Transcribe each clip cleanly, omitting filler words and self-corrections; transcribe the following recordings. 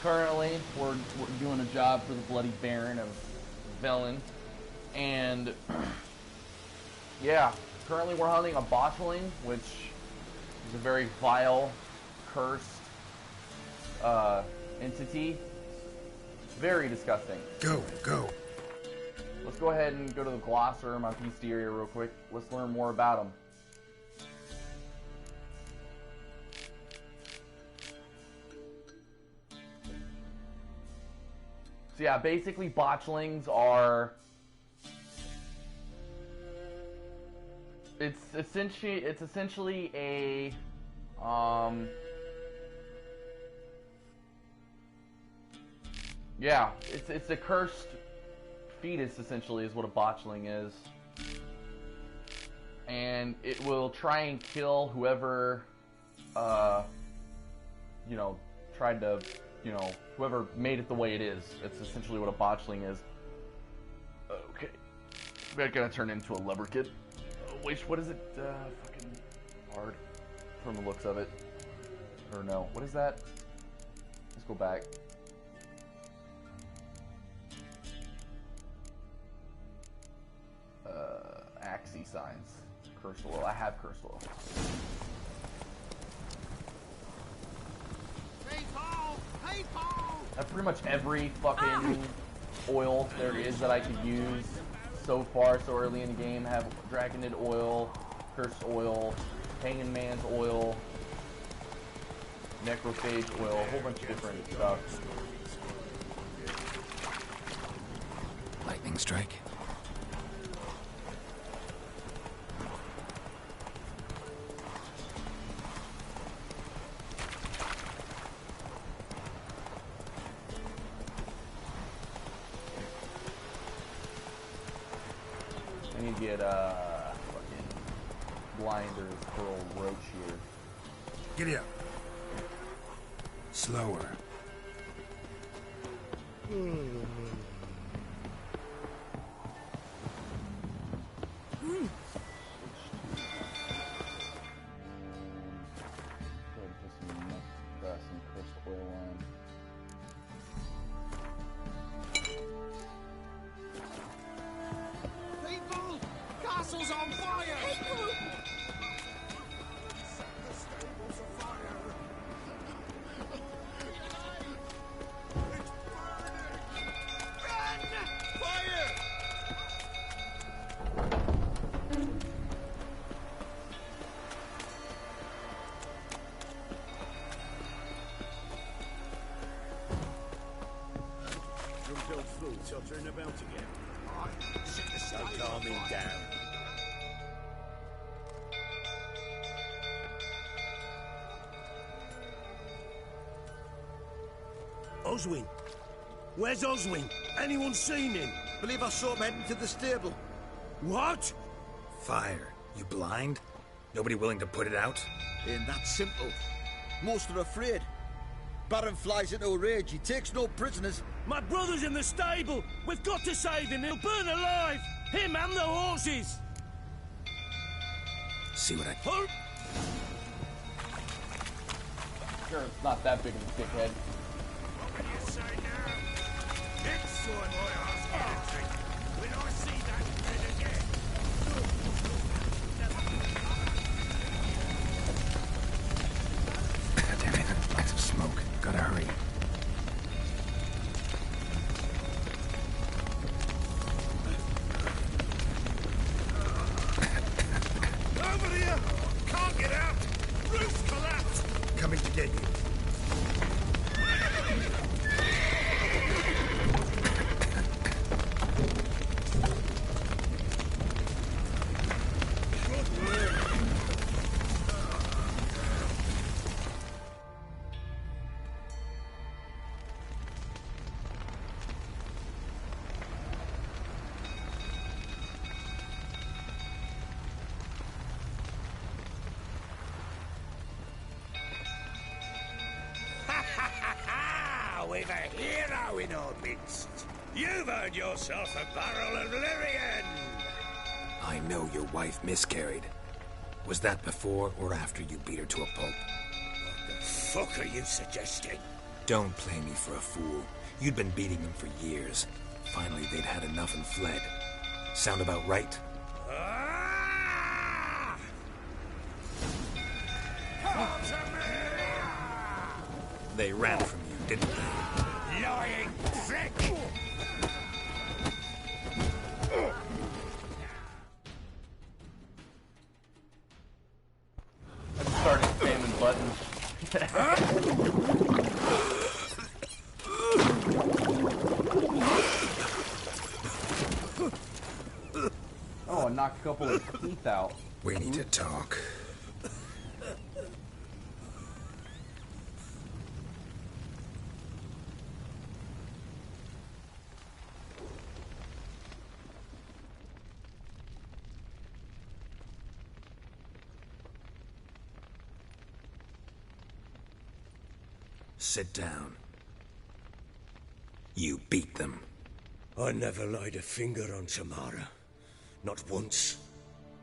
currently we're doing a job for the Bloody Baron of Velen, and yeah, currently we're hunting a botchling, which is a very vile, cursed entity. Very disgusting. Go. Let's go ahead and go to the glosser, my bestiaria, real quick. Let's learn more about them. So yeah, basically botchlings are... It's essentially a... Yeah, it's a cursed fetus, essentially, is what a botchling is. And it will try and kill whoever, tried to, whoever made it the way it is. It's essentially what a botchling is. Okay. We're gonna turn into a leberkid. Wait, what is it? Fucking hard. From the looks of it. Or no, what is that? Let's go back. Axie signs. Curse oil. I have curse oil. I have pretty much every fucking oil there is that I could use so far, so early in the game. I have Dragonid oil, Cursed oil, Hanging Man's oil, Necrophage oil, a whole bunch of different stuff. Lightning strike. I need to get fucking blinders for old roach here. Giddy up. Slower. Some cursed oil on. People! Castle's on fire! People! The stable's afire! It's burning! Run! Fire! Drumfilled food, sheltering about again. So calm him down. Oswin? Where's Oswin? Anyone seen him? Believe I saw him heading to the stable. What? Fire. You blind? Nobody willing to put it out? Ain't that simple. Most are afraid. Baron flies into a rage. He takes no prisoners. My brother's in the stable. We've got to save him. He'll burn alive. Him and the horses. See what I... Oh! Sure, it's not that big of a dickhead. What will you say now? It's so my ass getting when I see that head again. Damn it. Lots of smoke. Gotta hurry. Over here! Can't get out! Roof collapsed! Coming to get you. We've a hero in our midst. You've earned yourself a barrel of Lyrian. I know your wife miscarried. Was that before or after you beat her to a pulp? What the fuck are you suggesting? Don't play me for a fool. You'd been beating them for years. Finally, they'd had enough and fled. Sound about right? They ran from you, didn't they? Lying prick! I'm starting spamming buttons. Oh, I knocked a couple of his teeth out. We need to talk. Sit down. You beat them. I never laid a finger on Tamara. Not once.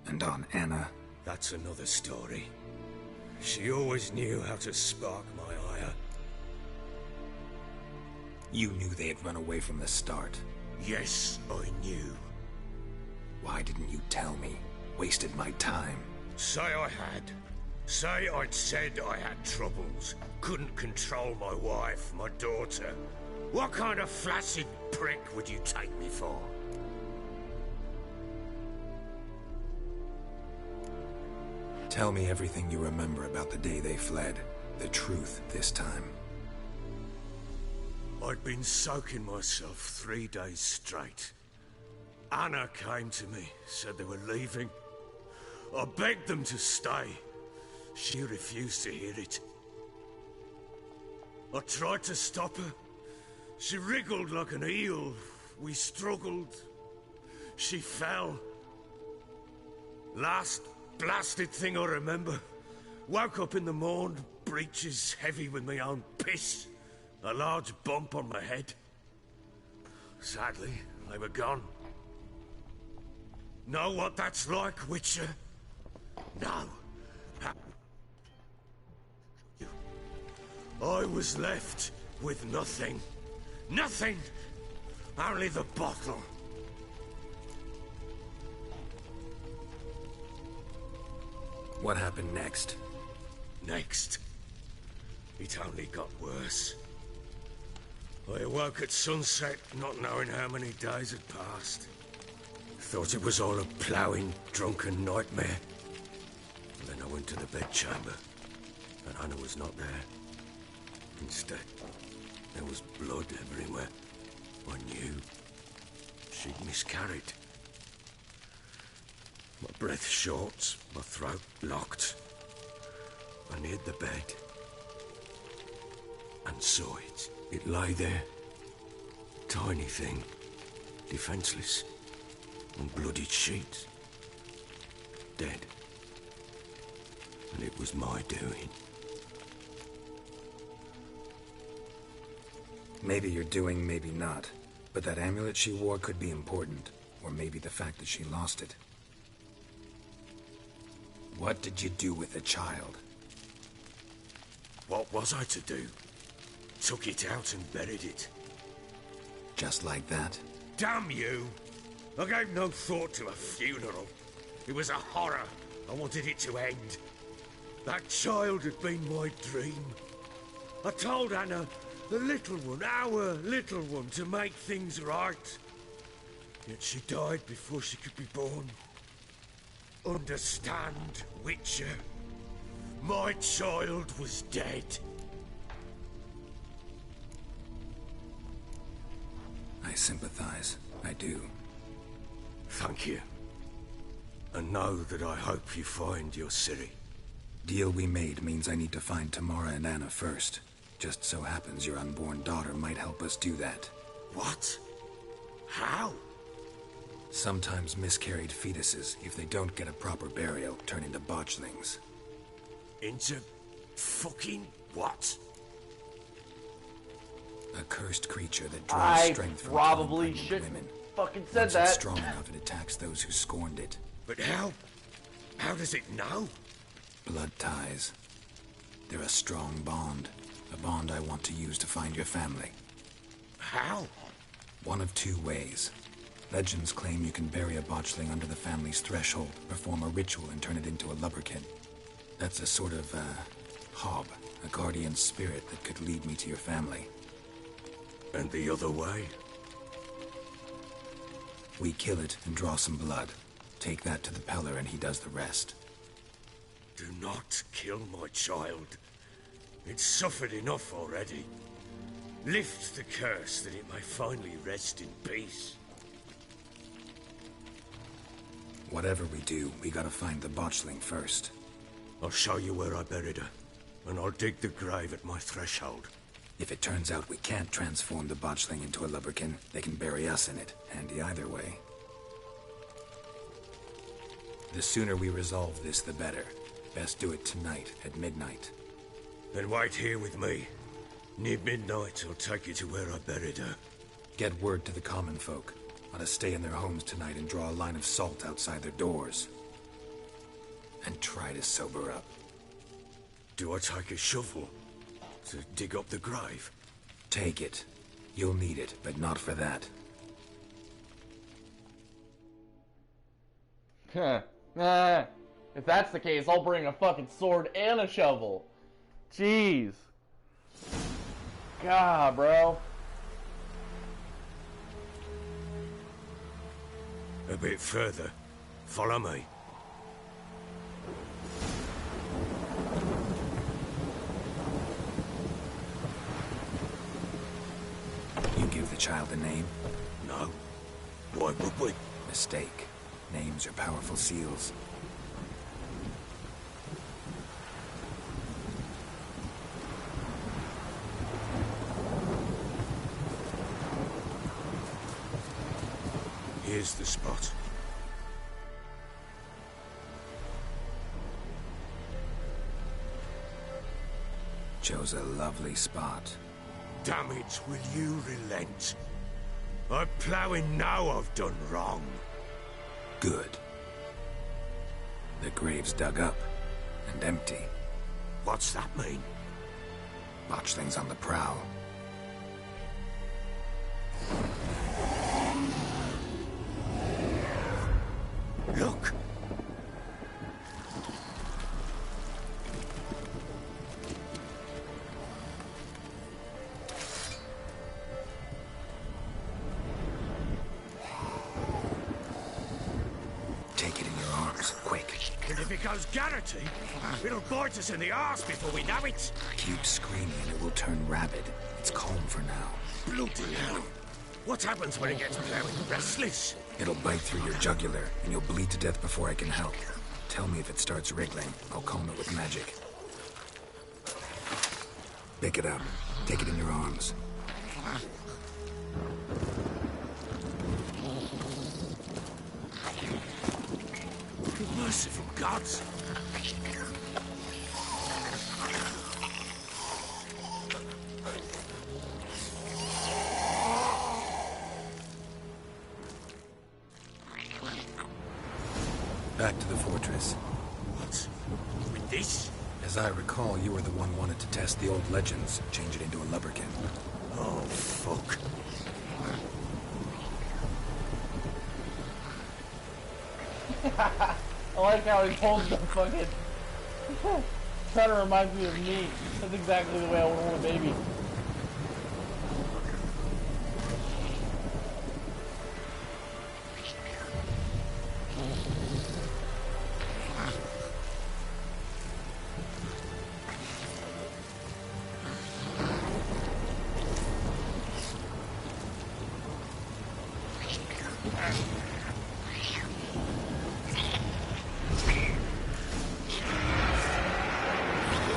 And on Anna? That's another story. She always knew how to spark my ire. You knew they had run away from the start. Yes, I knew. Why didn't you tell me? Wasted my time. Say I had. Say I'd said I had troubles. Couldn't control my wife, my daughter. What kind of flaccid prick would you take me for? Tell me everything you remember about the day they fled. The truth this time. I'd been soaking myself 3 days straight. Anna came to me, said they were leaving. I begged them to stay. She refused to hear it. I tried to stop her. She wriggled like an eel. We struggled. She fell. Last blasted thing I remember. Woke up in the morn, breeches heavy with my own piss. A large bump on my head. Sadly, they were gone. Know what that's like, Witcher? No. I was left with nothing. Nothing! Only the bottle. What happened next? Next, it only got worse. I awoke at sunset, not knowing how many days had passed. Thought it was all a ploughing, drunken nightmare. Then I went to the bedchamber, and Anna was not there. Instead, there was blood everywhere. I knew she'd miscarried. My breath short, my throat locked. I neared the bed and saw it. It lay there, tiny thing, defenseless, on bloodied sheets, dead. And it was my doing. Maybe you're doing, maybe not. But that amulet she wore could be important. Or maybe the fact that she lost it. What did you do with the child? What was I to do? Took it out and buried it. Just like that? Damn you! I gave no thought to a funeral. It was a horror. I wanted it to end. That child had been my dream. I told Anna, the little one, our little one, to make things right. Yet she died before she could be born. Understand, Witcher? My child was dead. I sympathize. I do. Thank you. And know that I hope you find your Ciri. Deal we made means I need to find Tamara and Anna first. Just so happens your unborn daughter might help us do that. What? How? Sometimes miscarried fetuses, if they don't get a proper burial, turn into botchlings. Into fucking what? A cursed creature that draws I strength from probably pregnant shouldn't women. fucking said Once that. it's strong enough, it attacks those who scorned it. But how? How does it know? Blood ties. They're a strong bond. A bond I want to use to find your family. How? One of two ways. Legends claim you can bury a botchling under the family's threshold, perform a ritual, and turn it into a lubberkin. That's a sort of, hob, a guardian spirit that could lead me to your family. And the other way? We kill it and draw some blood. Take that to the Peller and he does the rest. Do not kill my child. It's suffered enough already. Lift the curse that it may finally rest in peace. Whatever we do, we gotta find the botchling first. I'll show you where I buried her, and I'll dig the grave at my threshold. If it turns out we can't transform the botchling into a lubberkin, they can bury us in it. Handy either way. The sooner we resolve this, the better. Best do it tonight, at midnight. Then wait here with me. Near midnight, I'll take you to where I buried her. Get word to the common folk. Let us stay in their homes tonight and draw a line of salt outside their doors. And try to sober up. Do I take a shovel to dig up the grave? Take it. You'll need it, but not for that. If that's the case, I'll bring a fucking sword and a shovel. Jeez. God, bro. A bit further. Follow me. You give the child a name? No. Why would we? Mistake. Names are powerful seals. Here's the spot. Chose a lovely spot. Damn it, will you relent? I'm ploughing now I've done wrong. Good. The grave's dug up and empty. What's that mean? Botchling's on the prowl. Look! Take it in your arms, quick. And if it goes Garrity, it'll bite us in the arse before we know it. Keep screaming and it will turn rabid. It's calm for now. Bloody hell. What happens when it gets very restless? It'll bite through your jugular, and you'll bleed to death before I can help. Tell me if it starts wriggling. I'll calm it with magic. Pick it up. Take it in your arms. Merciful gods! Back to the fortress. What? With this? As I recall, you were the one wanted to test the old legends, change it into a lubberkin. Oh, fuck. I like how he holds the fucking... Kind of reminds me of me. That's exactly the way I would hold a baby.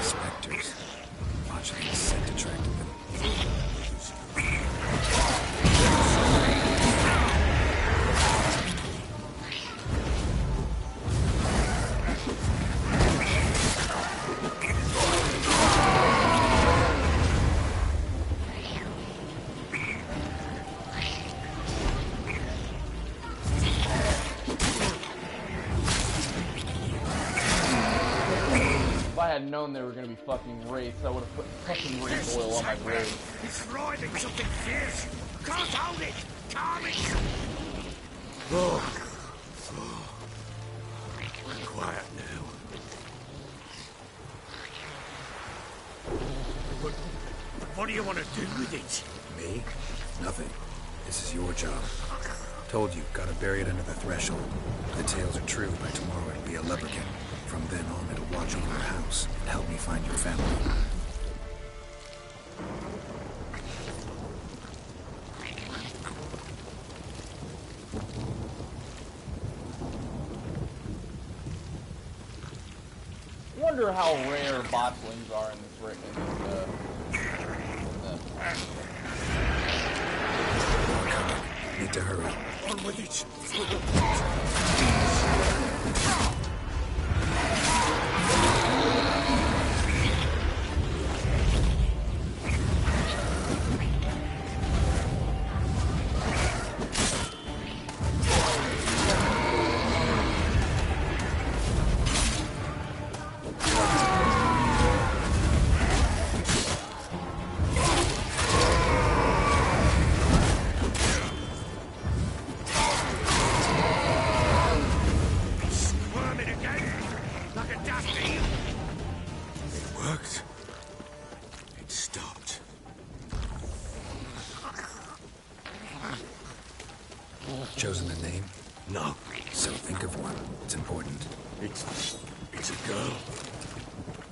Spectres. Watching the scent attracted had known they were gonna be fucking wraiths, I would have put fucking wraith oil on my blade. It's riding something fierce. Can't hold it. Calm it. Oh. Quiet now. What do you want to do with it? Me? Nothing. This is your job. Told you, gotta bury it under the threshold. If the tales are true, by tomorrow it'll be a leprechaun. From then on, it'll watch over your house and help me find your family. I wonder how rare botchlings are in this Need to hurry. On with it. Chosen a name? No. So think of one. It's important. It's a girl.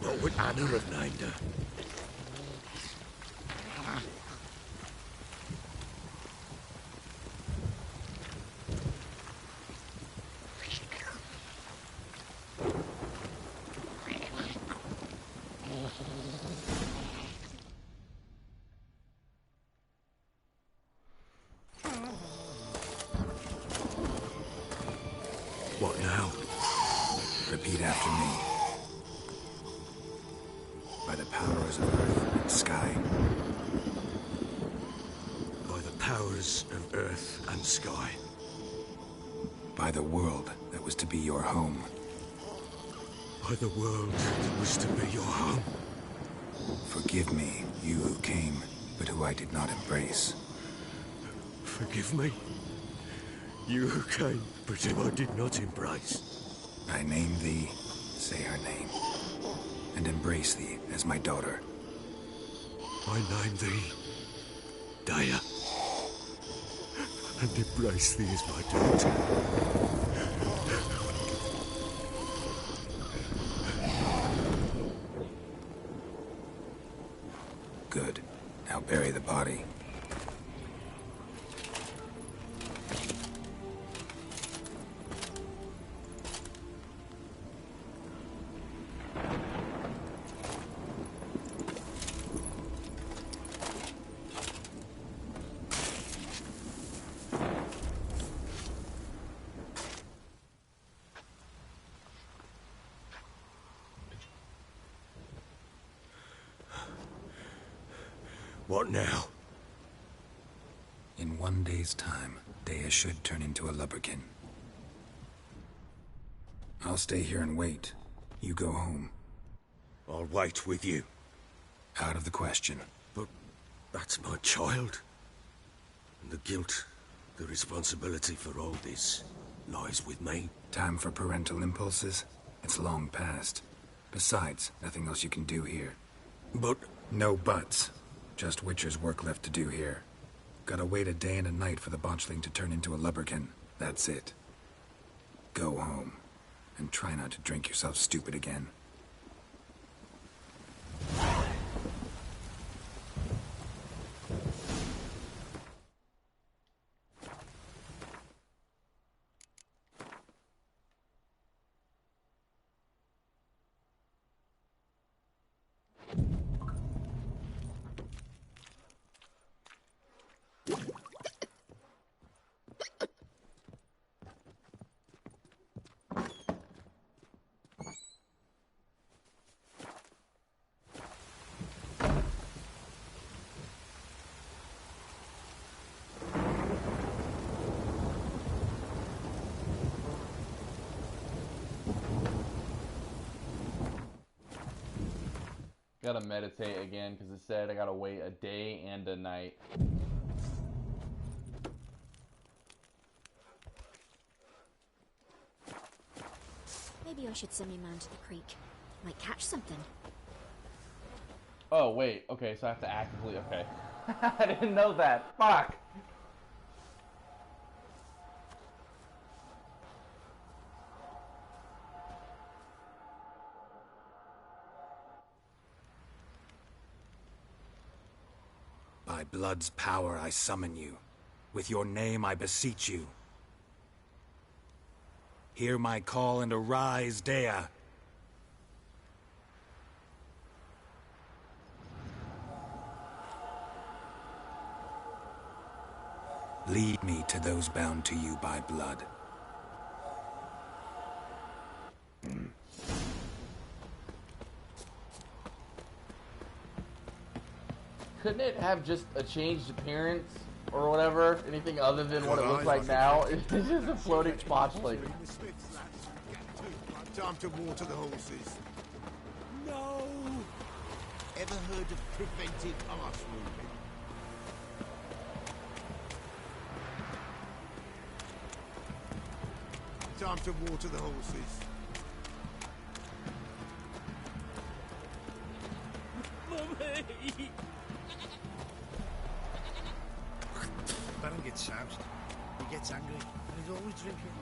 What would Anna have named her? What now? Repeat after me. By the powers of earth and sky. By the powers of earth and sky. By the world that was to be your home. By the world that was to be your home. Forgive me, you who came, but who I did not embrace. Forgive me. You who came, but who I did not embrace. I name thee, say her name, and embrace thee as my daughter. I name thee, Daya, and embrace thee as my daughter. Good. Now bury the body. What now? In 1 day's time, Daya should turn into a lubberkin. I'll stay here and wait. You go home. I'll wait with you. Out of the question. But that's my child. And the guilt, the responsibility for all this, lies with me. Time for parental impulses? It's long past. Besides, nothing else you can do here. But... No buts. Just Witcher's work left to do here. Gotta wait a day and a night for the botchling to turn into a lubberkin. That's it. Go home. And try not to drink yourself stupid again. Gotta meditate again because it said I gotta wait a day and a night. Maybe I should send my man to the creek. Might catch something. Oh, wait. Okay, so I have to actively... Okay. I didn't know that. Fuck! By blood's power I summon you. With your name I beseech you. Hear my call and arise, Dea. Lead me to those bound to you by blood. Couldn't it have just a changed appearance or whatever? Anything other than what it looks like now? It's just a floating spotlight. Time to water the horses. No! Ever heard of preventive arse movement? Time to water the horses. Mummy! Baron gets soused. He gets angry, and he's always drinking.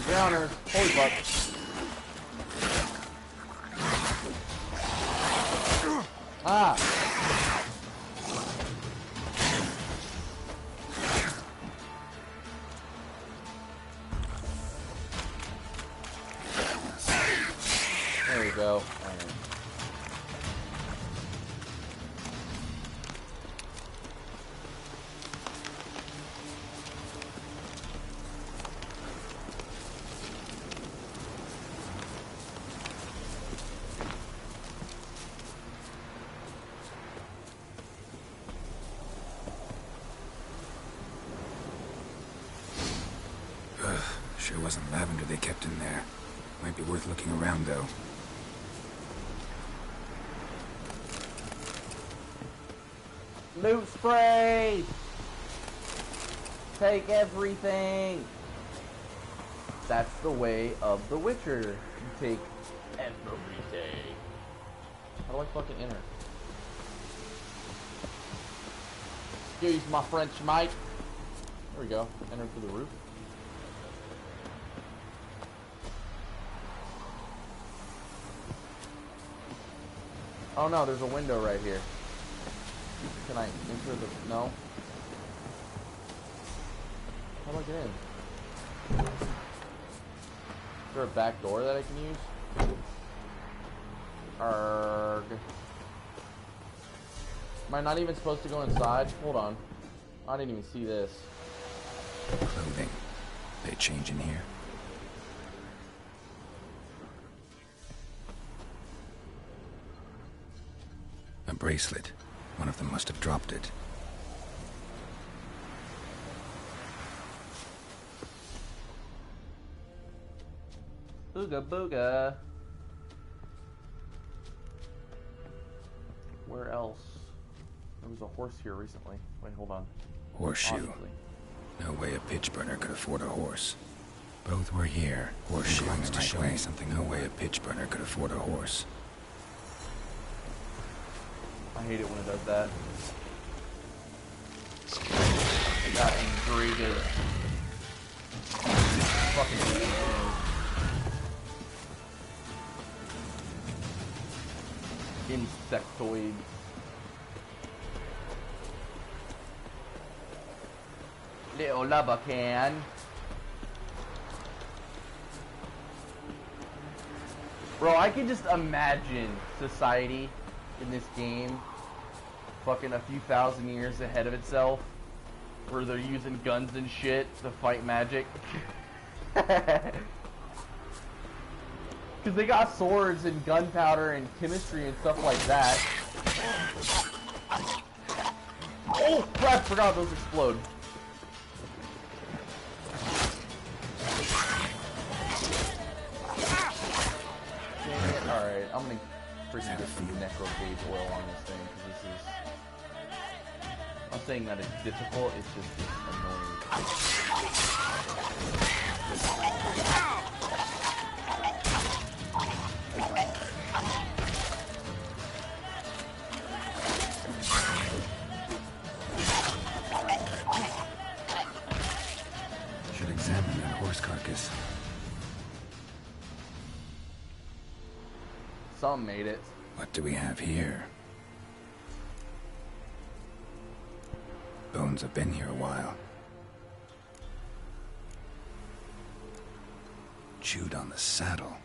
Drowners. Holy fuck. Ah! There we go. Sure wasn't lavender they kept in there. Might be worth looking around, though. Loot spray! Take everything! That's the way of the Witcher. You take everything. How do I fucking enter? Excuse my French, mate. There we go. Enter through the roof. Oh no, there's a window right here. Can I enter the... No? How do I get in? Is there a back door that I can use? Arrgh. Am I not even supposed to go inside? Hold on. I didn't even see this. Clothing. They change in here. A bracelet. One of them must have dropped it. Booga booga. Where else? There was a horse here recently. Wait, hold on. Horseshoe. Honestly. No way a pitch burner could afford a horse. Both were here. Horseshoe wants to show me something. No way a pitch burner could afford a horse. I hate it when it does that. Got intrigued. Fucking insectoids. Little lubber can. Bro, I can just imagine society in this game fucking a few thousand years ahead of itself, where they're using guns and shit to fight magic. Because they got swords and gunpowder and chemistry and stuff like that. Oh crap, forgot those explode. Alright, I'm gonna freaking get some necrophage oil on this thing, because this is... I'm saying that it's difficult, it's just annoying. Should examine that horse carcass. Some made it. What do we have here? Bones have been here a while. Chewed on the saddle.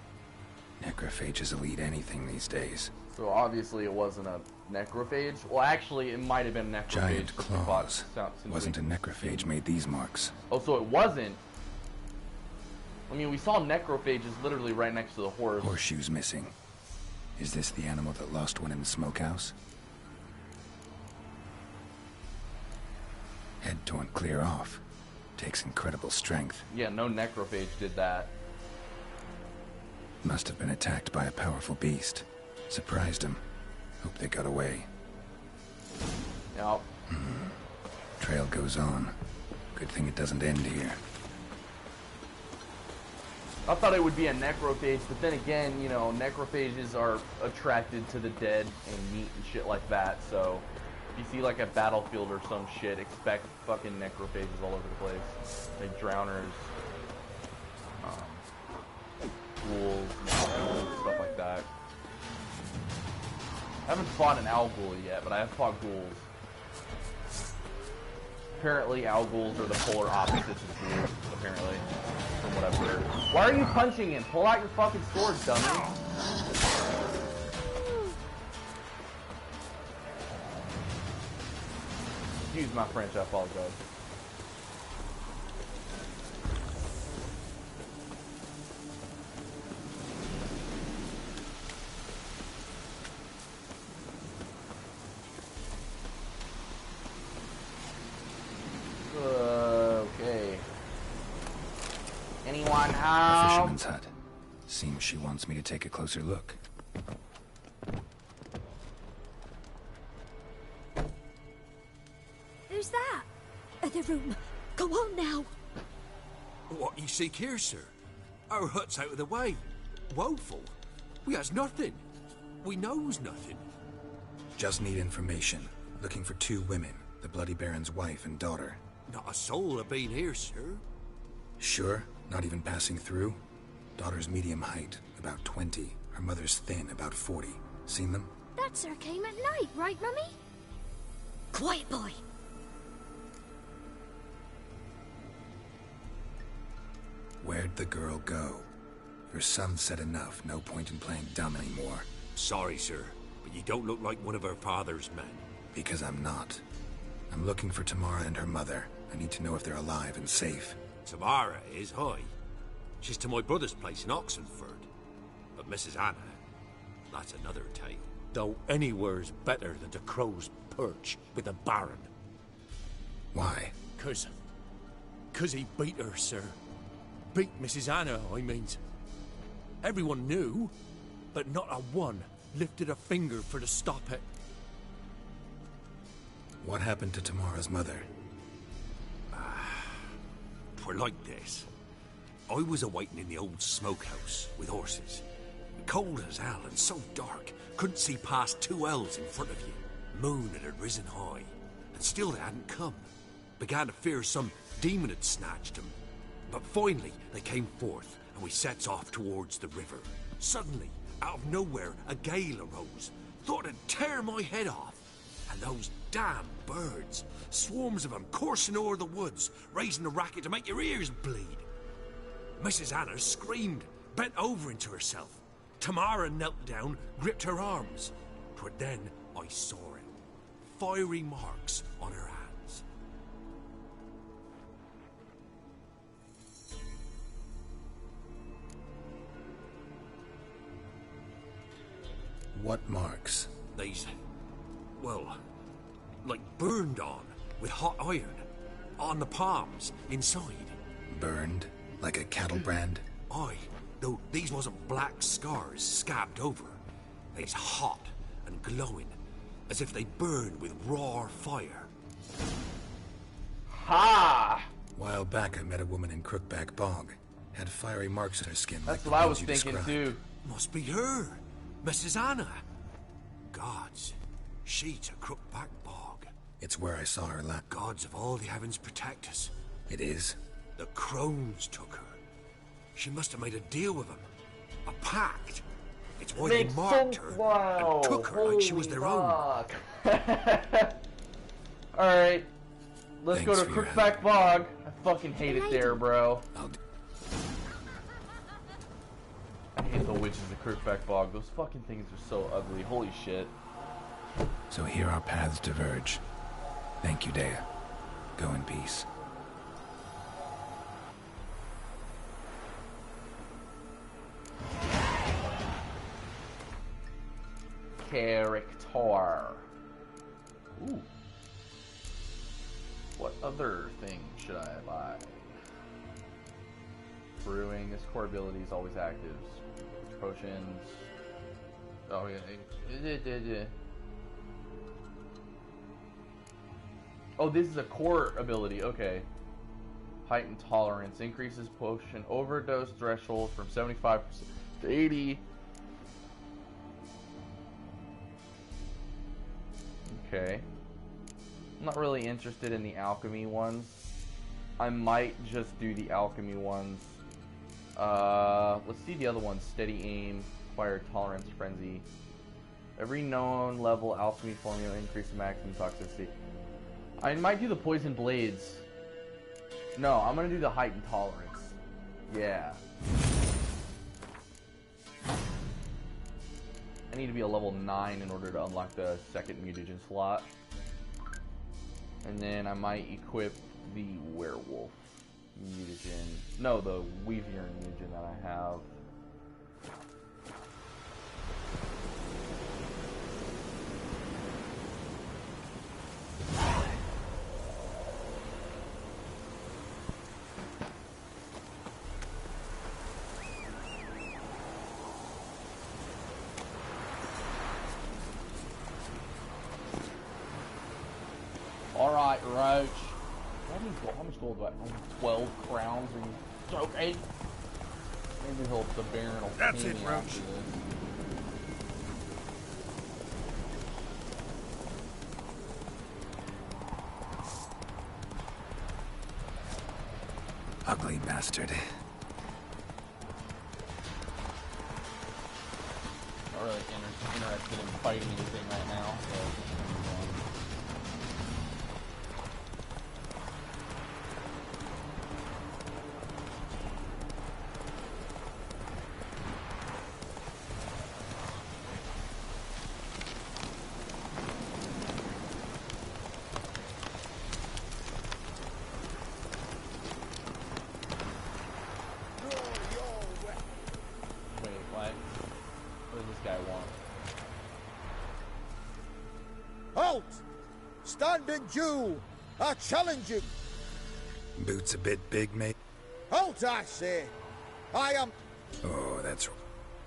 Necrophages will eat anything these days. So obviously it wasn't a necrophage. Well, actually, it might have been a necrophage. Giant claws. Wasn't a necrophage made these marks. Oh, so it wasn't. I mean, we saw necrophages literally right next to the horse. Horseshoes missing. Is this the animal that lost one in the smokehouse? Head torn clear off. Takes incredible strength. Yeah, no necrophage did that. Must have been attacked by a powerful beast. Surprised him. Hope they got away. Yep. Trail goes on. Good thing it doesn't end here. I thought it would be a necrophage, but then again, you know, necrophages are attracted to the dead and meat and shit like that, so if you see like a battlefield or some shit, expect fucking necrophages all over the place. Like drowners, ghouls, stuff like that. I haven't fought an owl ghoul yet, but I have fought ghouls. Apparently, owl ghouls are the polar opposites of ghouls, apparently. From what I've heard. Why are you punching him? Pull out your fucking sword, dummy. Excuse my French, I apologize. Okay. Anyone A home? fisherman's hut. Seems she wants me to take a closer look. Who's that? The room. Go on now. What you seek here, sir? Our hut's out of the way. Woeful. We has nothing. We knows nothing. Just need information. Looking for 2 women. The Bloody Baron's wife and daughter. Not a soul have been here, sir. Sure? Not even passing through? Daughter's medium height, about 20. Her mother's thin, about 40. Seen them? That sir came at night, right, Mummy? Quiet, boy. Where'd the girl go? Her son said enough. No point in playing dumb anymore. Sorry, sir, but you don't look like one of our father's men. Because I'm not. I'm looking for Tamara and her mother. I need to know if they're alive and safe. Tamara is high. She's to my brother's place in Oxenford. But Mrs. Anna, that's another tale. Though anywhere's better than to Crow's Perch with the Baron. Why? Cause he beat her, sir. Beat Mrs. Anna, I mean. Everyone knew, but not a one lifted a finger for to stop it. What happened to Tamara's mother? Twere like this. I was awaiting in the old smokehouse with horses. Cold as hell and so dark, couldn't see past 2 ells in front of you. Moon had risen high, and still they hadn't come. Began to fear some demon had snatched them. But finally, they came forth, and we sets off towards the river. Suddenly, out of nowhere, a gale arose. Thought it'd tear my head off. And those damn birds, swarms of them coursing o'er the woods, raising a racket to make your ears bleed. Mrs. Anna screamed, bent over into herself. Tamara knelt down, gripped her arms. 'Twere then I saw it. Fiery marks on her hands. What marks? These, well, like burned on with hot iron. On the palms, inside. Burned? Like a cattle brand? Aye, though these wasn't black scars scabbed over. They's hot and glowing, as if they burned with raw fire. Ha! While back, I met a woman in Crookback Bog. Had fiery marks on her skin. That's like what the I ones was you thinking described. too. Must be her, Mrs. Anna. Gods, she to Crookback Bog. It's where I saw her last. Gods of all the heavens protect us. It is? The crones took her. She must have made a deal with them. A pact. It's why they Makes marked sense her now. and took her like she was their own. Alright. Let's go Thanks to for your Crookback help. Bog. I fucking hate it there, bro. I hate the witches of Crookback Bog. Those fucking things are so ugly. Holy shit. So here our paths diverge. Thank you, Dea. Go in peace. Character. Ooh. What other thing should I buy? Brewing. This core ability is always active. Potions. Oh yeah. Oh, this is a core ability. Okay. Heightened tolerance increases potion overdose threshold from 75% to 80. Okay. I'm not really interested in the alchemy ones. I might just do the alchemy ones. Let's see the other ones. Steady aim, acquired tolerance, frenzy. Every known level alchemy formula increases maximum toxicity. I might do the poison blades. No, I'm gonna do the heightened tolerance. Yeah. I need to be a level 9 in order to unlock the second mutagen slot. And then I might equip the werewolf mutagen. No, the Weavier mutagen that I have. Alright, Roach. How much gold do I own? 12 crowns? Are you joking? Maybe he'll the Baron will That's pay it, me Roach. after this. Ugly bastard. Not really interested in fighting anything right now, so just gonna move on. Wait, what? What does this guy want? Halt! Standing Jew! I challenge him! Boots a bit big, mate. Halt, I say! I am Oh, that's...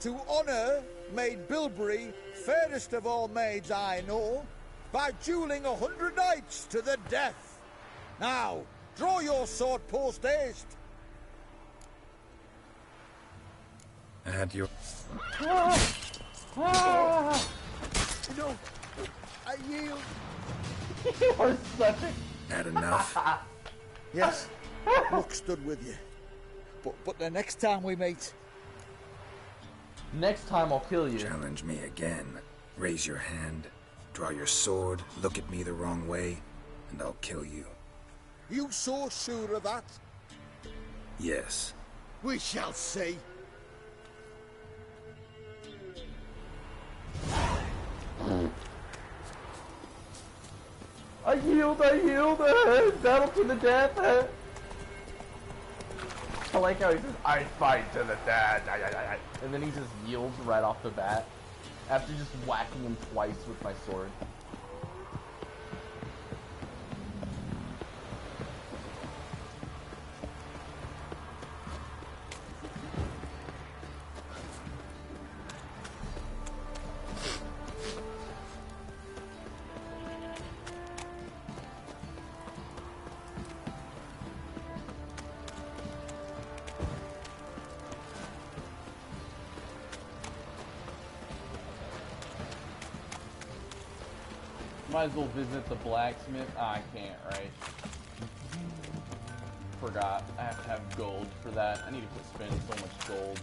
to honour Maid Bilberry, fairest of all maids I know, by duelling 100 knights to the death. Now, draw your sword post haste. At your... No, I yield. You are such a... Had enough? Yes, luck stood with you. But the next time we meet, Next time I'll kill you. Challenge me again. Raise your hand. Draw your sword. Look at me the wrong way. And I'll kill you. you so sure of that? Yes. We shall see. I yield, battle to the death. I like how he says, I fight to the death. And then he just yields right off the bat. After just whacking him twice with my sword. Might as well visit the blacksmith. I can't, right? Forgot. I have to have gold for that. I need to quit spending so much gold.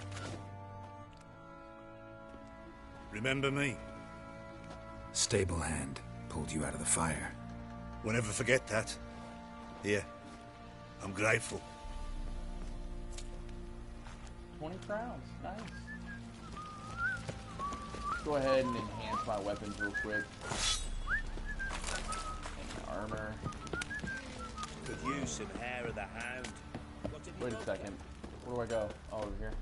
Remember me? Stable hand pulled you out of the fire. We'll never forget that. Here. I'm grateful. 20 crowns. Nice. Go ahead and enhance my weapons real quick. Armor. Could use some hair of the hound. Wait a second. Where do I go? Oh, over here.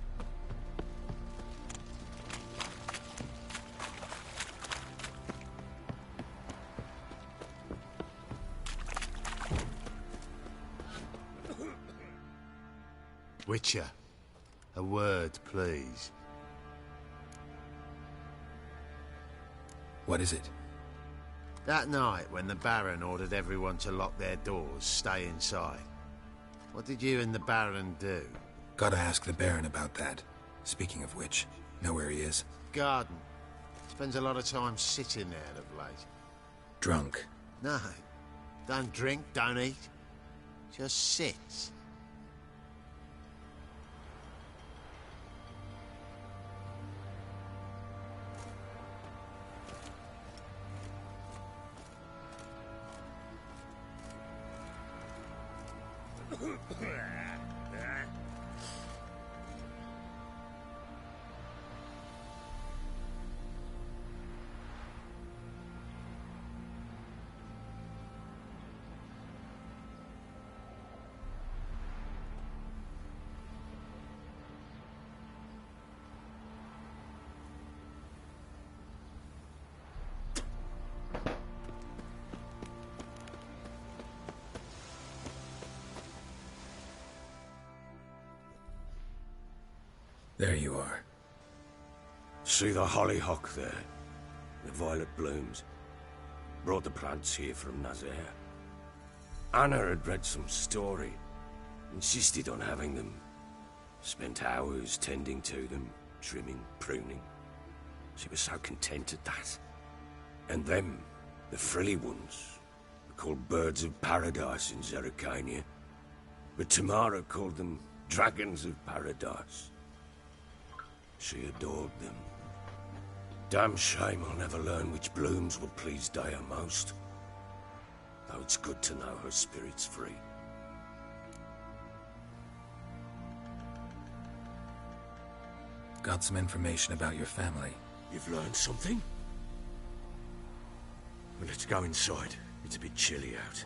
Witcher, a word, please. What is it? That night when the Baron ordered everyone to lock their doors, stay inside. What did you and the Baron do? Gotta ask the Baron about that. Speaking of which, know where he is? Garden. Spends a lot of time sitting there of late. Drunk. No. Don't drink, don't eat. Just sits. There you are. See the hollyhock there? The violet blooms. Brought the plants here from Nazaire. Anna had read some story. Insisted on having them. Spent hours tending to them, trimming, pruning. She was so content at that. And them, the frilly ones, were called birds of paradise in Zerrikania. But Tamara called them dragons of paradise. She adored them. Damn shame I'll never learn which blooms will please Daya most. Though it's good to know her spirit's free. Got some information about your family. You've learned something? Well, let's go inside. It's a bit chilly out.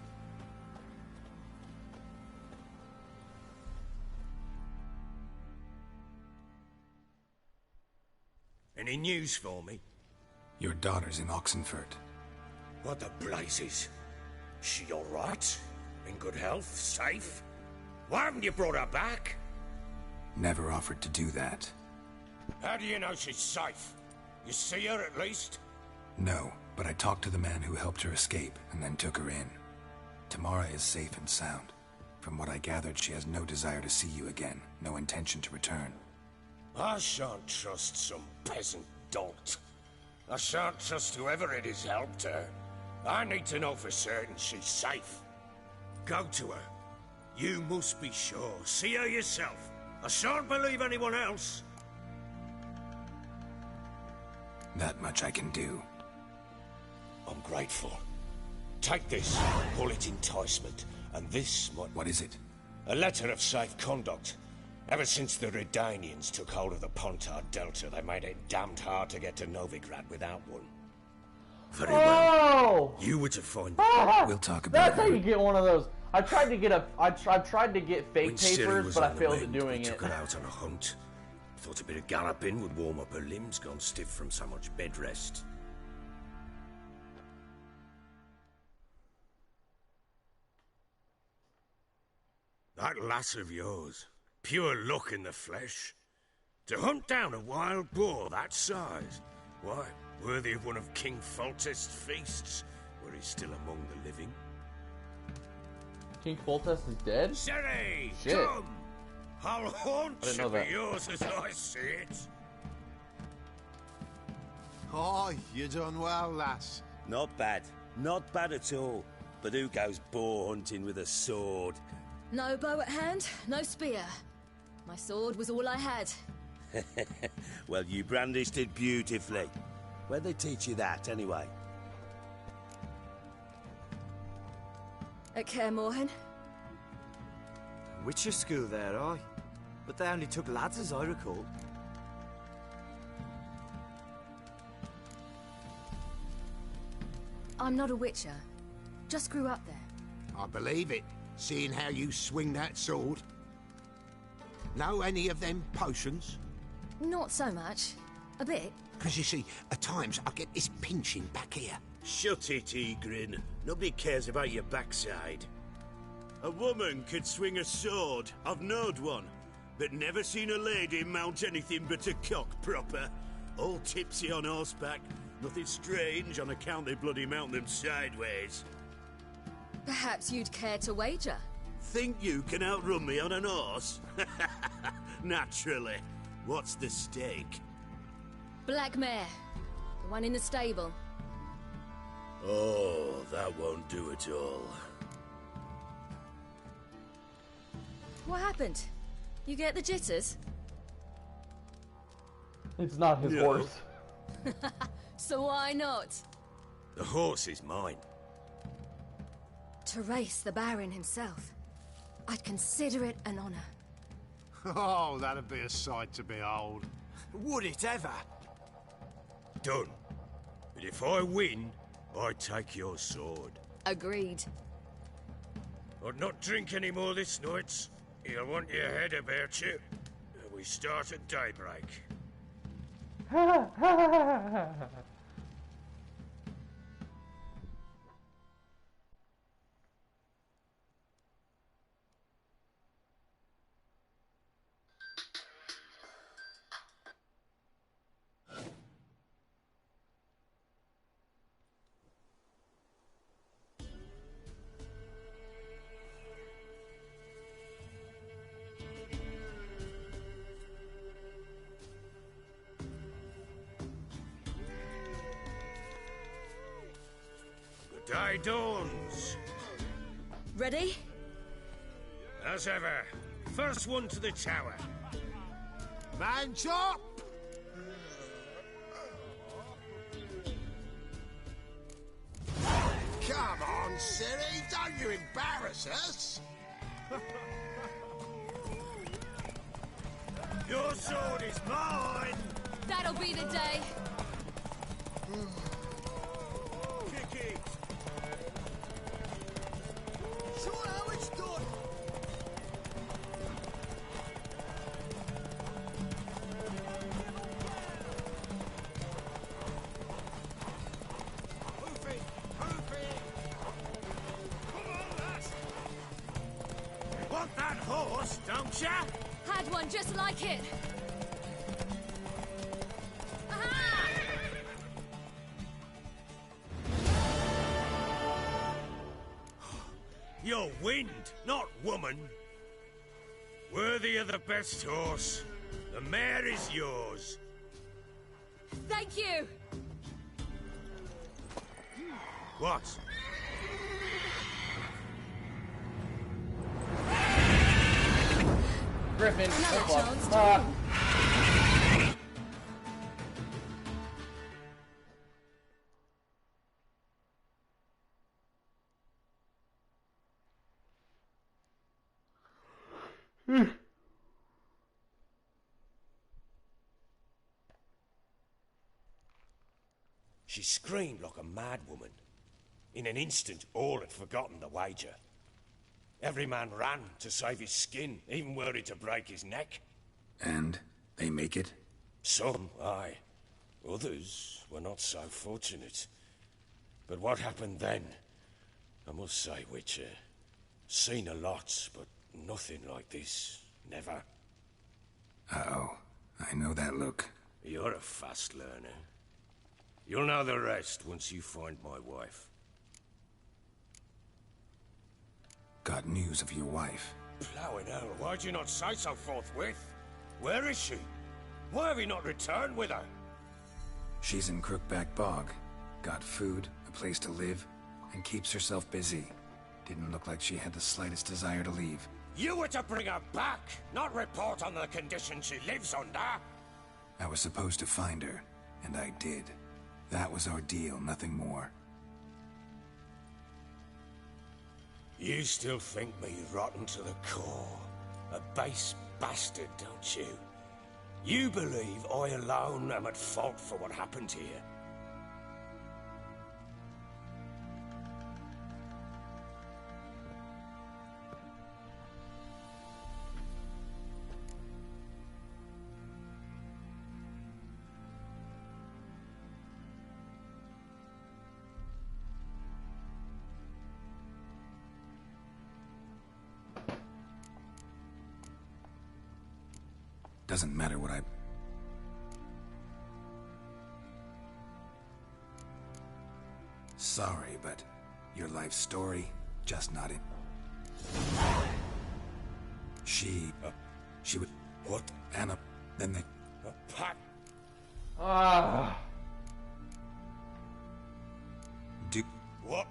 Any news for me? Your daughter's in Oxenfurt. What the blazes? She all right? In good health? Safe? Why haven't you brought her back? Never offered to do that. How do you know she's safe? You see her at least? No, but I talked to the man who helped her escape and then took her in. Tamara is safe and sound. From what I gathered, she has no desire to see you again, no intention to return. I shan't trust some peasant dolt. I shan't trust whoever it is helped her. I need to know for certain she's safe. Go to her. You must be sure. See her yourself. I shan't believe anyone else. That much I can do. I'm grateful. Take this. Call it enticement. And this might... What is it? A letter of safe conduct. Ever since the Redanians took hold of the Pontard Delta, they made it damned hard to get to Novigrad without one. Very well. You were to find... We'll talk about That's how you get one of those. I tried to get fake When Ciri papers, was but I on the failed at mend, doing we it. took her out on a hunt. Thought a bit of galloping would warm up her limbs, gone stiff from so much bed rest. That lass of yours, pure luck in the flesh. To hunt down a wild boar that size, why, worthy of one of King Foltest's feasts, were he still among the living. King Foltest is dead? Sherry, Shit. come! I'll haunt I didn't know shall be that. yours as I see it. Oh, you done well, lass. Not bad. Not bad at all. But who goes boar hunting with a sword? No bow at hand, no spear. My sword was all I had. Well, you brandished it beautifully. Where'd they teach you that, anyway? At Kaer Morhen. Witcher school there, aye. But they only took lads, as I recall. I'm not a witcher. Just grew up there. I believe it, seeing how you swing that sword. Know any of them potions? Not so much. A bit. Because you see, at times I get this pinching back here. Shut it, Egrin. Nobody cares about your backside. A woman could swing a sword. I've knowed one. But never seen a lady mount anything but a cock proper. All tipsy on horseback. Nothing strange on account they bloody mount them sideways. Perhaps you'd care to wager? Think you can outrun me on an horse? Naturally. What's the stake? Black mare. The one in the stable. Oh, that won't do at all. What happened? You get the jitters? It's not his No. horse. So why not? The horse is mine. To race the Baron himself. I'd consider it an honor. Oh, that'd be a sight to behold. Would it ever? Done. But if I win, I take your sword. Agreed. I'd not drink any more this night. You'll want your head about you. We start at daybreak. The day dawns. Ready? As ever, first one to the tower. Man chop! Come on, Siri, don't you embarrass us! Your sword is mine! That'll be the day. Kick it! Show how it's done! Hoof it! Hoof it! Come on, lass! You want that horse, don't ya? Had one just like it. Aha! You're wind, not woman. Worthy of the best horse. The mare is yours. Thank you. What? Griffin, Another good luck. chance to Ah. She screamed like a mad woman. In an instant, all had forgotten the wager. Every man ran to save his skin, even were it to break his neck. And They make it? Some, aye. Others were not so fortunate. But what happened then? I must say, Witcher, seen a lot, but nothing like this. Never. Uh-oh. I know that look. You're a fast learner. You'll know the rest once you find my wife. Got news of your wife. Plowing hell, why'd you not say so forthwith? Where is she? Why have you not returned with her? She's in Crookback Bog. Got food, a place to live, and keeps herself busy. Didn't look like she had the slightest desire to leave. You were to bring her back, not report on the conditions she lives under. I was supposed to find her, and I did. That was our deal, nothing more. You still think me rotten to the core. A base bastard, don't you? You believe I alone am at fault for what happened here. Doesn't matter what I... Sorry, but your life story, just not it. She would... What? Anna, then they... Pat! Ah. Do... What?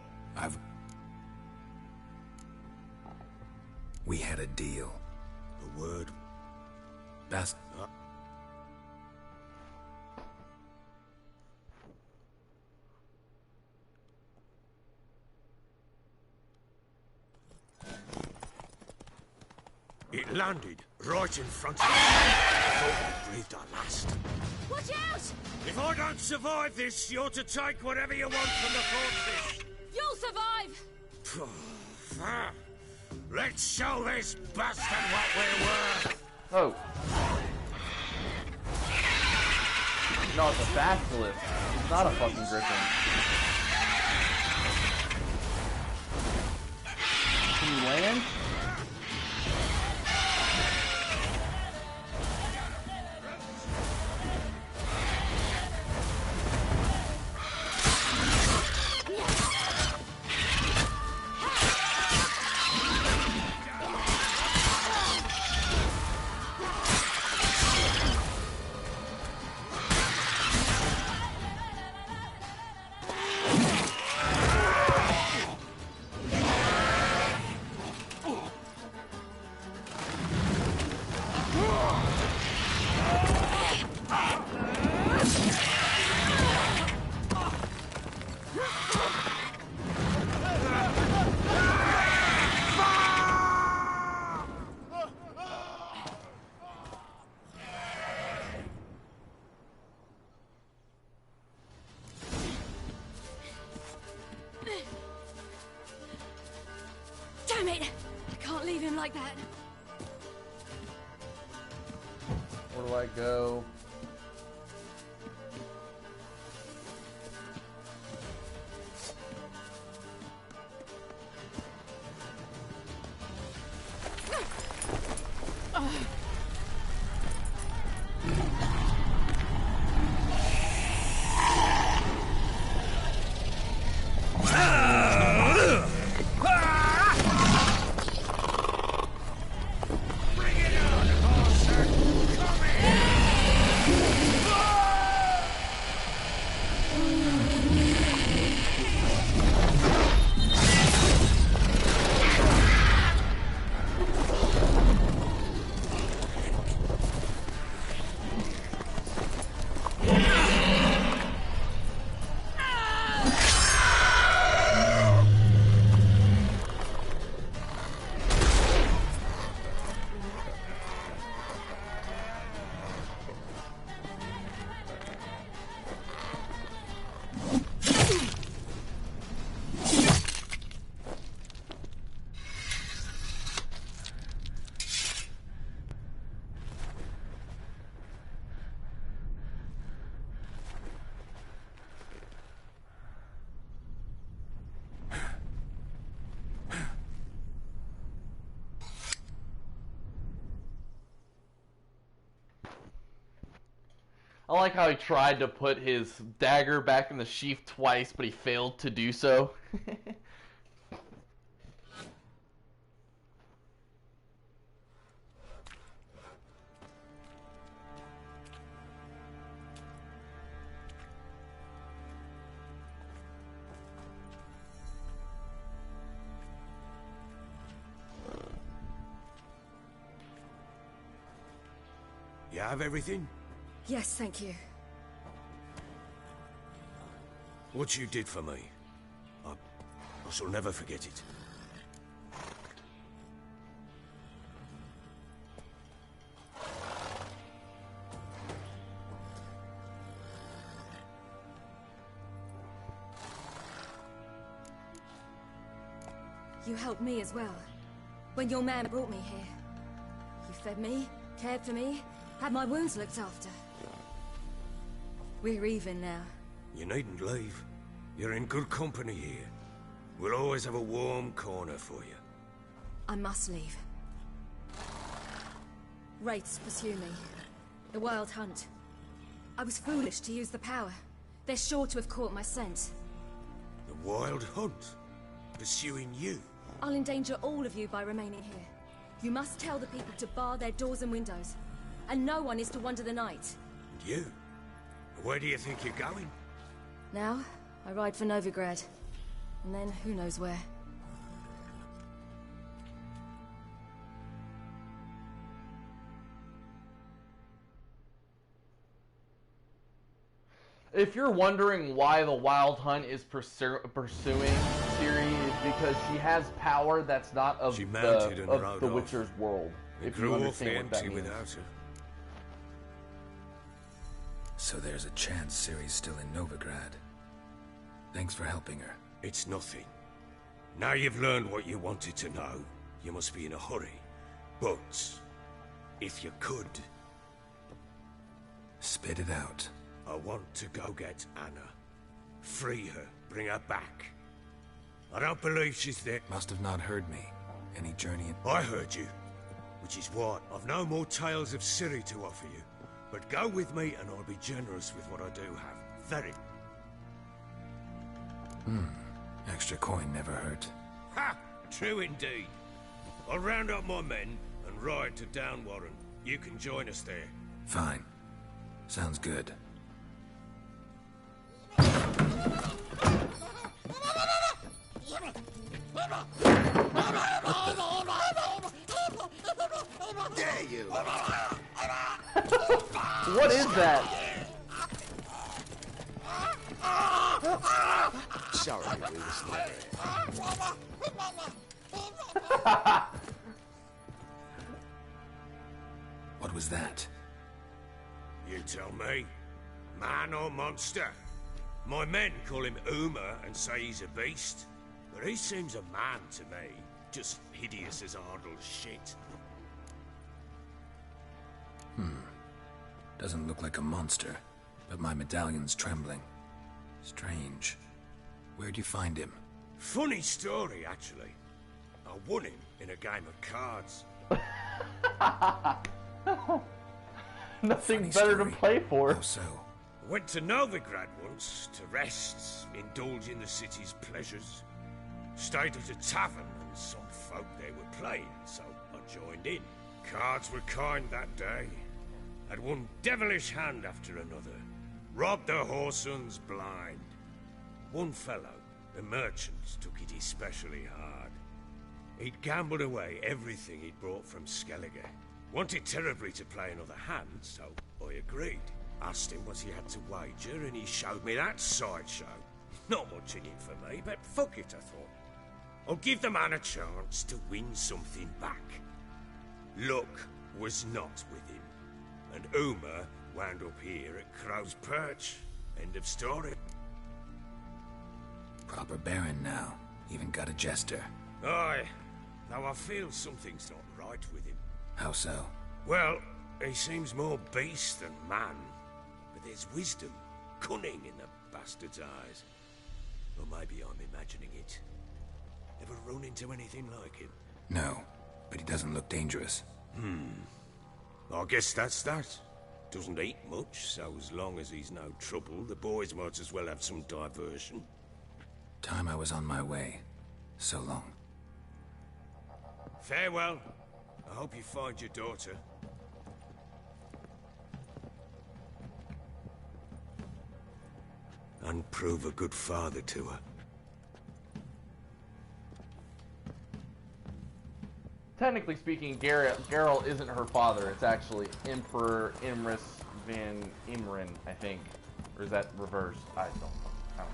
We had a deal. A word? Best... It landed right in front of me. I thought we breathed our last. Watch out! If I don't survive this, you're to take whatever you want from the fortress. You'll survive! Let's show this bastard what we're worth. Oh. No, it's a basilisk. It's not a fucking griffin. Can you land? Damn it! I can't leave him like that. Where do I go? I like how he tried to put his dagger back in the sheath twice, but he failed to do so. You have everything? Yes, thank you. What you did for me, I shall never forget it. You helped me as well. When your man brought me here. You fed me, cared for me, had my wounds looked after. We're even now. You needn't leave. You're in good company here. We'll always have a warm corner for you. I must leave. Wraiths pursue me. The Wild Hunt. I was foolish to use the power. They're sure to have caught my scent. The Wild Hunt? Pursuing you? I'll endanger all of you by remaining here. You must tell the people to bar their doors and windows. And no one is to wander the night. And you? Where do you think you're going? Now, I ride for Novigrad. And then who knows where. If you're wondering why the Wild Hunt is pursuing Ciri, it's because she has power that's not of the Witcher's world. If you understand what that means. Without her. So there's a chance Ciri's still in Novigrad. Thanks for helping her. It's nothing. Now you've learned what you wanted to know, you must be in a hurry. But, if you could... Spit it out. I want to go get Anna. Free her, bring her back. I don't believe she's there. Must have not heard me. Any journey in... I heard you. Which is why I've no more tales of Ciri to offer you. But go with me and I'll be generous with what I do have. Very. Extra coin never hurt. Ha! True indeed. I'll round up my men and ride to Downwarren. You can join us there. Fine. Sounds good. Dare you! What is that? Sorry, we was never What was that? You tell me. Man or monster? My men call him Uma and say he's a beast. But he seems a man to me. Just hideous as Ardle's shit. Doesn't look like a monster, but my medallion's trembling. Strange. Where'd you find him? Funny story, actually. I won him in a game of cards. Nothing better to play for. How so? Went to Novigrad once to rest, indulge in the city's pleasures. Stayed at a tavern and some folk there were playing, so I joined in. Cards were kind that day. Had one devilish hand after another. Robbed the whoresons blind. One fellow, a merchant, took it especially hard. He'd gambled away everything he'd brought from Skellige. Wanted terribly to play another hand, so I agreed. Asked him what he had to wager, and he showed me that sideshow. Not much in it for me, but fuck it, I thought. I'll give the man a chance to win something back. Luck was not with him, and Uma wound up here at Crow's Perch. End of story. Proper baron now. Even got a jester. Aye, though I feel something's not right with him. How so? Well, he seems more beast than man, but there's wisdom, cunning in the bastard's eyes. Or maybe I'm imagining it. Ever run into anything like him? No, but he doesn't look dangerous. I guess that's that. Doesn't eat much, so as long as he's no trouble, the boys might as well have some diversion. Time I was on my way. So long. Farewell. I hope you find your daughter. And prove a good father to her. Technically speaking, Geralt isn't her father. It's actually Emperor Imris van Imren, I think. Or is that reversed? I don't know.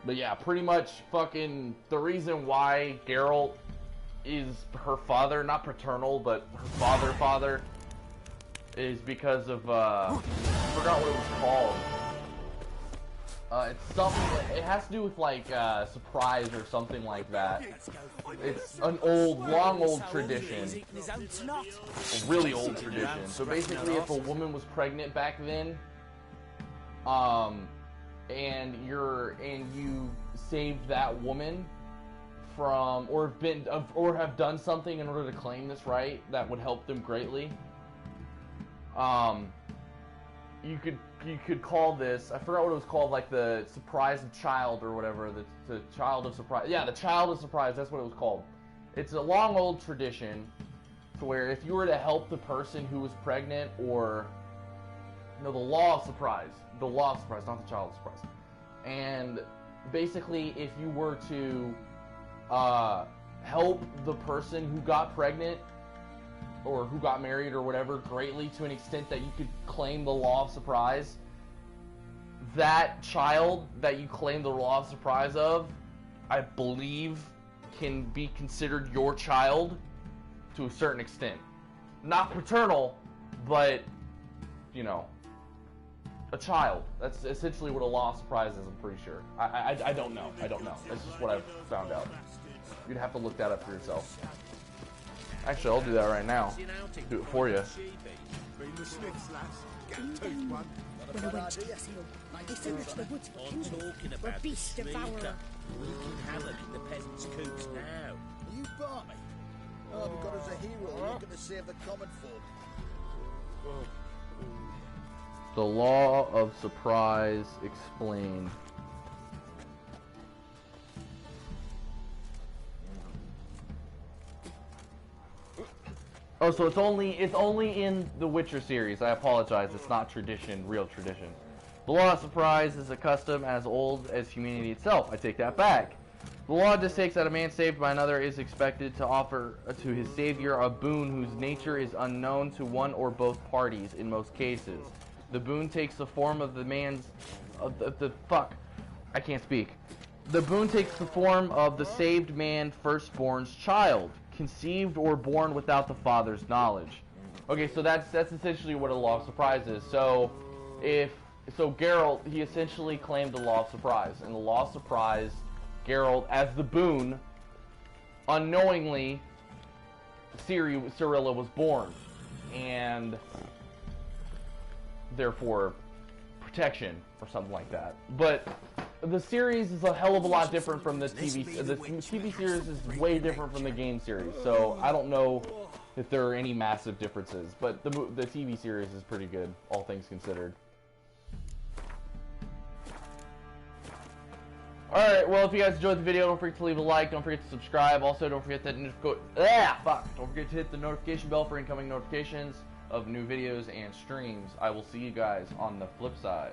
But yeah, pretty much fucking the reason why Geralt is her father, not paternal, but her father, is because of, I forgot what it was called. It's something, it has to do with like, surprise or something like that. It's an long old tradition. A really old tradition. So basically if a woman was pregnant back then, and you saved that woman from, or have done something in order to claim this right that would help them greatly, you could call this, I forgot what it was called, like the surprise of child or whatever, the child of surprise. Yeah, the child of surprise, that's what it was called. It's a long old tradition to where if you were to help the person who was pregnant, or no, the law of surprise, not the child of surprise. And basically if you were to help the person who got pregnant or who got married or whatever greatly to an extent that you could claim the law of surprise, that child that you claim the law of surprise of, I believe, can be considered your child to a certain extent. Not paternal, but, you know, a child. That's essentially what a law of surprise is, I'm pretty sure. I don't know. That's just what I've found out. You'd have to look that up for yourself. Actually, I'll do that right now. Do it for you. When I went to the seal, they sent us to the woods for kindling. We're beast devourer. Wreaking havoc in the peasants' coops now. Are you Barney? Oh, because as a hero, you're going to save the common folk. The law of surprise explained. Oh, so it's only in the Witcher series. I apologize. It's not tradition, real tradition. The law of surprise is a custom as old as humanity itself. I take that back. The law dictates that a man saved by another is expected to offer to his savior a boon whose nature is unknown to one or both parties in most cases. The boon takes the form of the man's... I can't speak. The boon takes the form of the saved man firstborn's child, conceived or born without the father's knowledge. Okay, so that's essentially what a law of surprise is. So Geralt, he essentially claimed the law of surprise, and the law of surprise, Geralt, as the boon, unknowingly, Cirilla was born, and therefore protection or something like that. But the series is a hell of a lot different from the TV. The TV series is way different from the game series, so I don't know if there are any massive differences. But the TV series is pretty good, all things considered. Alright, well, if you guys enjoyed the video, don't forget to leave a like, don't forget to subscribe. Also, don't forget that don't forget to hit the notification bell for incoming notifications of new videos and streams. I will see you guys on the flip side.